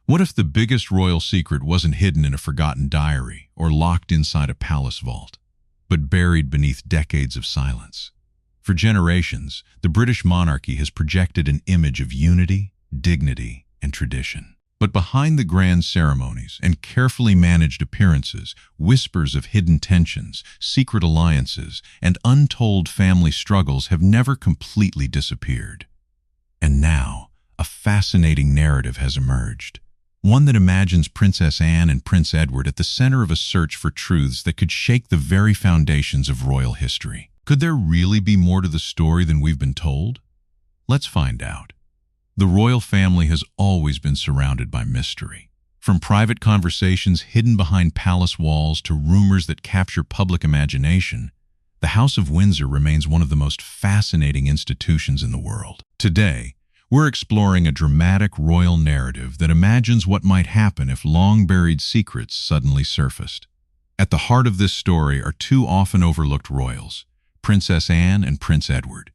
What if the biggest royal secret wasn't hidden in a forgotten diary or locked inside a palace vault, but buried beneath decades of silence? For generations, the British monarchy has projected an image of unity, dignity, and tradition. But behind the grand ceremonies and carefully managed appearances, whispers of hidden tensions, secret alliances, and untold family struggles have never completely disappeared. And now, a fascinating narrative has emerged. One that imagines Princess Anne and Prince Edward at the center of a search for truths that could shake the very foundations of royal history. Could there really be more to the story than we've been told? Let's find out. The royal family has always been surrounded by mystery. From private conversations hidden behind palace walls to rumors that capture public imagination, the House of Windsor remains one of the most fascinating institutions in the world. Today, we're exploring a dramatic royal narrative that imagines what might happen if long-buried secrets suddenly surfaced. At the heart of this story are two often overlooked royals, Princess Anne and Prince Edward.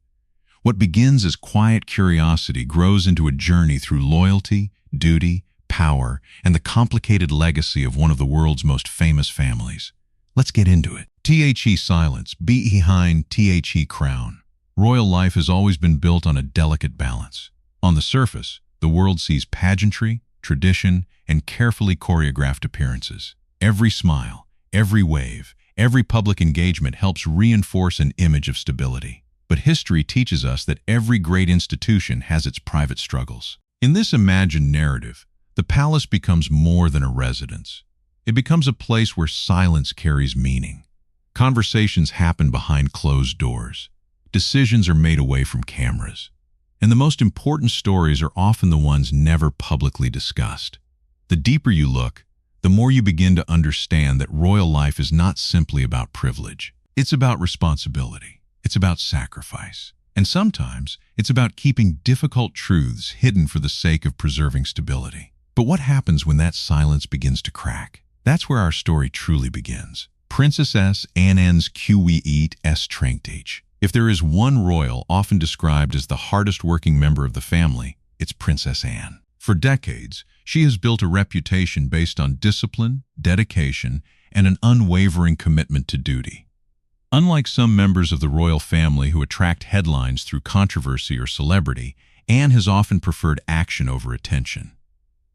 What begins as quiet curiosity grows into a journey through loyalty, duty, power, and the complicated legacy of one of the world's most famous families. Let's get into it. The silence, behind the crown. Royal life has always been built on a delicate balance. On the surface, the world sees pageantry, tradition, and carefully choreographed appearances. Every smile, every wave, every public engagement helps reinforce an image of stability. But history teaches us that every great institution has its private struggles. In this imagined narrative, the palace becomes more than a residence. It becomes a place where silence carries meaning. Conversations happen behind closed doors. Decisions are made away from cameras. And the most important stories are often the ones never publicly discussed. The deeper you look, the more you begin to understand that royal life is not simply about privilege. It's about responsibility. It's about sacrifice. And sometimes, it's about keeping difficult truths hidden for the sake of preserving stability. But what happens when that silence begins to crack? That's where our story truly begins. Princess Anne's Strength. If there is one royal often described as the hardest working member of the family, it's Princess Anne. For decades, she has built a reputation based on discipline, dedication, and an unwavering commitment to duty. Unlike some members of the royal family who attract headlines through controversy or celebrity, Anne has often preferred action over attention.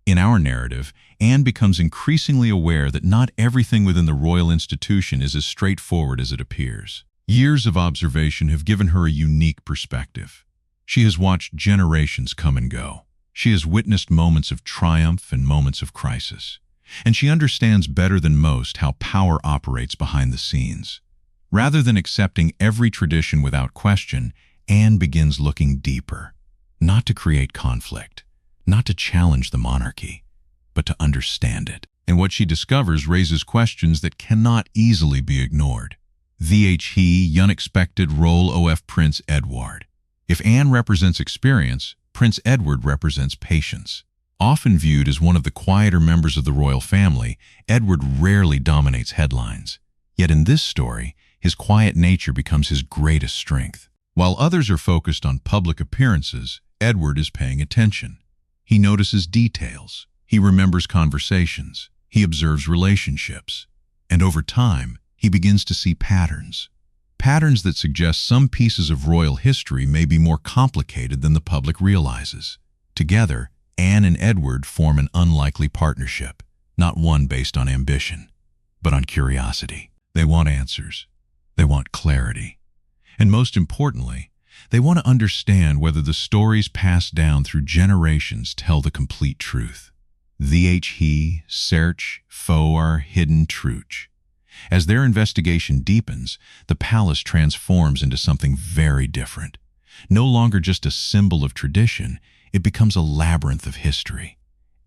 In our narrative, Anne becomes increasingly aware that not everything within the royal institution is as straightforward as it appears. Years of observation have given her a unique perspective. She has watched generations come and go. She has witnessed moments of triumph and moments of crisis. And she understands better than most how power operates behind the scenes. Rather than accepting every tradition without question, Anne begins looking deeper, not to create conflict, not to challenge the monarchy, but to understand it. And what she discovers raises questions that cannot easily be ignored. The unexpected role of Prince Edward. If Anne represents experience, Prince Edward represents patience. Often viewed as one of the quieter members of the royal family, Edward rarely dominates headlines. Yet in this story, his quiet nature becomes his greatest strength. While others are focused on public appearances, Edward is paying attention. He notices details. He remembers conversations. He observes relationships. And over time, he begins to see patterns. Patterns that suggest some pieces of royal history may be more complicated than the public realizes. Together, Anne and Edward form an unlikely partnership, not one based on ambition, but on curiosity. They want answers. They want clarity. And most importantly, they want to understand whether the stories passed down through generations tell the complete truth. The search for hidden truth. As their investigation deepens, the palace transforms into something very different. No longer just a symbol of tradition, it becomes a labyrinth of history.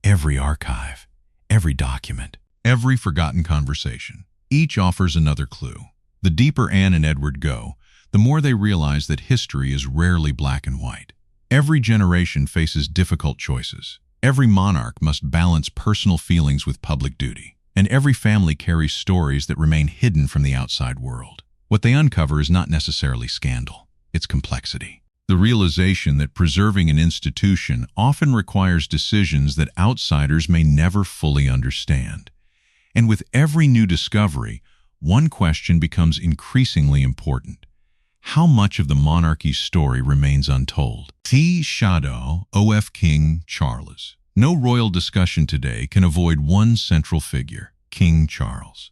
Every archive, every document, every forgotten conversation, each offers another clue. The deeper Anne and Edward go, the more they realize that history is rarely black and white. Every generation faces difficult choices. Every monarch must balance personal feelings with public duty. And every family carries stories that remain hidden from the outside world. What they uncover is not necessarily scandal, it's complexity. The realization that preserving an institution often requires decisions that outsiders may never fully understand. And with every new discovery, one question becomes increasingly important. How much of the monarchy's story remains untold? T. Shadow, O.F. King Charles. No royal discussion today can avoid one central figure, King Charles.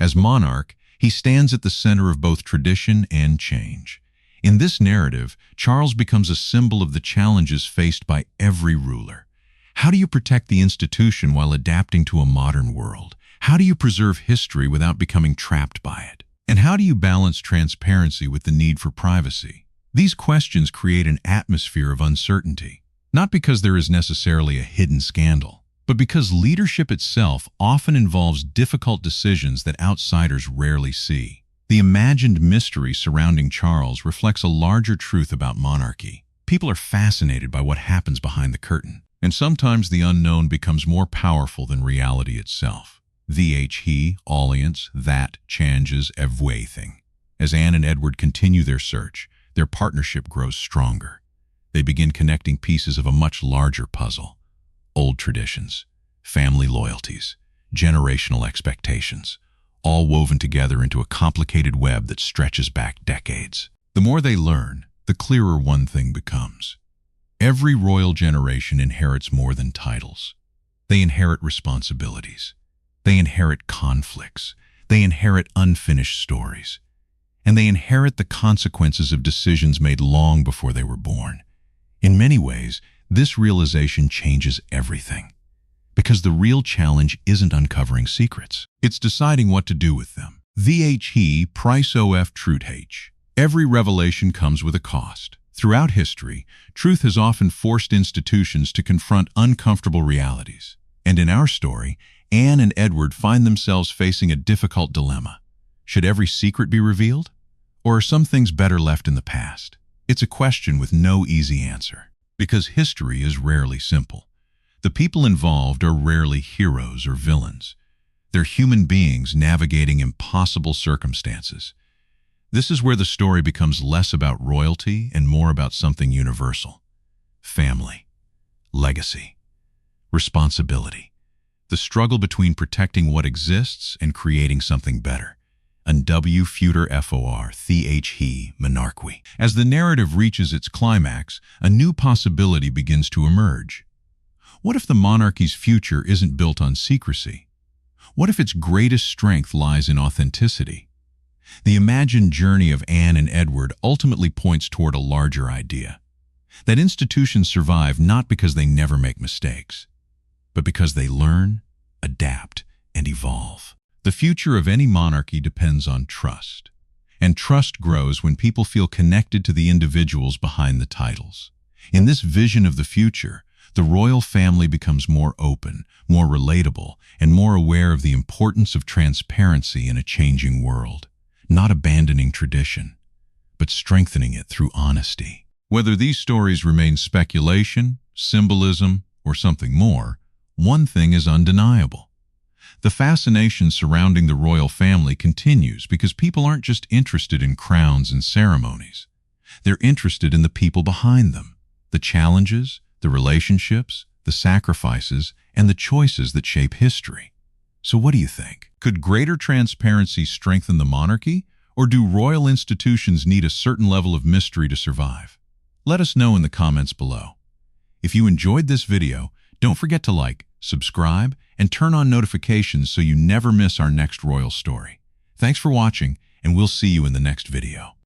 As monarch, he stands at the center of both tradition and change. In this narrative, Charles becomes a symbol of the challenges faced by every ruler. How do you protect the institution while adapting to a modern world? How do you preserve history without becoming trapped by it? And how do you balance transparency with the need for privacy? These questions create an atmosphere of uncertainty, not because there is necessarily a hidden scandal, but because leadership itself often involves difficult decisions that outsiders rarely see. The imagined mystery surrounding Charles reflects a larger truth about monarchy. People are fascinated by what happens behind the curtain, and sometimes the unknown becomes more powerful than reality itself. He, alliance, that changes everything. As Anne and Edward continue their search, their partnership grows stronger. They begin connecting pieces of a much larger puzzle. Old traditions, family loyalties, generational expectations, all woven together into a complicated web that stretches back decades. The more they learn, the clearer one thing becomes. Every royal generation inherits more than titles. They inherit responsibilities. They inherit conflicts. They inherit unfinished stories. And they inherit the consequences of decisions made long before they were born. In many ways, this realization changes everything. Because the real challenge isn't uncovering secrets. It's deciding what to do with them. The price of truth. Every revelation comes with a cost. Throughout history, truth has often forced institutions to confront uncomfortable realities. And in our story, Anne and Edward find themselves facing a difficult dilemma. Should every secret be revealed? Or are some things better left in the past? It's a question with no easy answer. Because history is rarely simple. The people involved are rarely heroes or villains. They're human beings navigating impossible circumstances. This is where the story becomes less about royalty and more about something universal. Family, legacy, responsibility. The struggle between protecting what exists and creating something better. And Monarchy. As the narrative reaches its climax, a new possibility begins to emerge. What if the monarchy's future isn't built on secrecy? What if its greatest strength lies in authenticity? The imagined journey of Anne and Edward ultimately points toward a larger idea. That institutions survive not because they never make mistakes, but because they learn, adapt, and evolve. The future of any monarchy depends on trust. And trust grows when people feel connected to the individuals behind the titles. In this vision of the future, the royal family becomes more open, more relatable, and more aware of the importance of transparency in a changing world. Not abandoning tradition, but strengthening it through honesty. Whether these stories remain speculation, symbolism, or something more, one thing is undeniable. The fascination surrounding the royal family continues because people aren't just interested in crowns and ceremonies. They're interested in the people behind them, the challenges, the relationships, the sacrifices, and the choices that shape history. So what do you think? Could greater transparency strengthen the monarchy, or do royal institutions need a certain level of mystery to survive? Let us know in the comments below. If you enjoyed this video, don't forget to like, subscribe, and turn on notifications so you never miss our next royal story. Thanks for watching, and we'll see you in the next video.